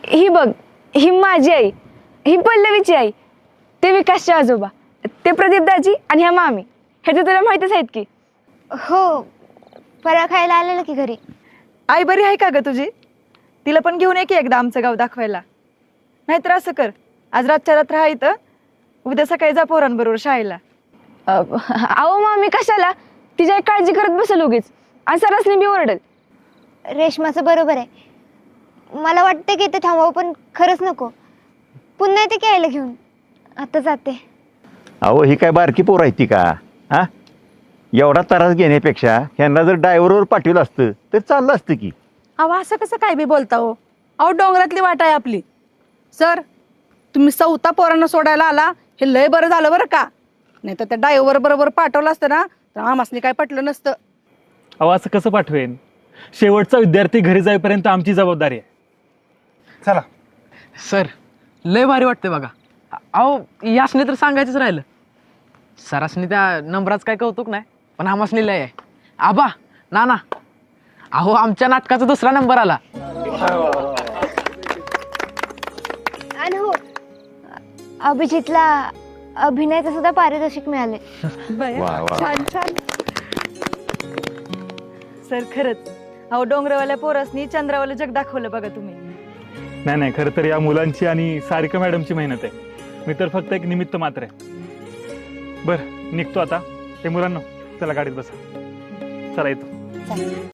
ही बघ, ही माझी आई, ही पल्लवीची आई, ते विकासचे आजोबा, ते प्रदीप दाजी आणि ह्या मामी. हे तर तुला माहितीच आहेत की. हो, फराळ खायला आलेलं की घरी. आई बरी आहे का ग तुझी? तिला पण घेऊन ये की एकदा आमचं गाव दाखवायला. नाहीतर असं कर, आज रातच्या रात्र हा इथं, उद्या सकाळी जा पोरांबरोबर शाळेला. अहो मामी कशाला, तिची काळजी करत बसेल उगीच आणि सरसने बी ओरडेल. रेशमाचं बरोबर आहे. मला वाटतं की इथे थांबावं, पण खरंच नको. पुन्हा येते की यायला घेऊन. आता जाते. अहो ही काय बारकी पोर आहे ती का? हा, एवढा त्रास घेण्यापेक्षा ह्यांना जर ड्रायव्हरवर पाठवलं असतं तर चाललं असतं की. अहो असं कसं काय बी बोलता हो? अहो डोंगरातली वाट आहे आपली. सर, तुम्ही चौथा पोरांना सोडायला आला हे लय बरं झालं बरं का. नाही तर त्या ड्रायव्हर बरोबर पाठवलं असतं ना तर आम्हासनी काय पटलं नसतं. अहो असं कसं पाठवेन? शेवटचा विद्यार्थी घरी जाईपर्यंत आमची जबाबदारी आहे. चला. सर, लय भारी वाटते बघा. अहो यासने तर सांगायचंच राहिलं. सरासनी त्या नंबराचं काय कौतुक नाही, पण आम्हासनी लय आहे. आबा, नाना, अहो आमच्या नाटकाचा 2रा नंबर आला. आणि हो, अभिजितला अभिनयाचं सुद्धा पारितोषिक मिळाले. वा वा. छान छान. सर खरंच, अहो डोंगरवाल्या पोरासनी चंद्रावालं जग दाखवलं बघा तुम्ही. नाही नाही, खरं तर या मुलांची आणि सारिका मॅडमची मेहनत आहे. मी तर फक्त एक निमित्त मात्र आहे. बरं निघतो आता. ते मुलांना चला गाडीत बसा. चला येतो.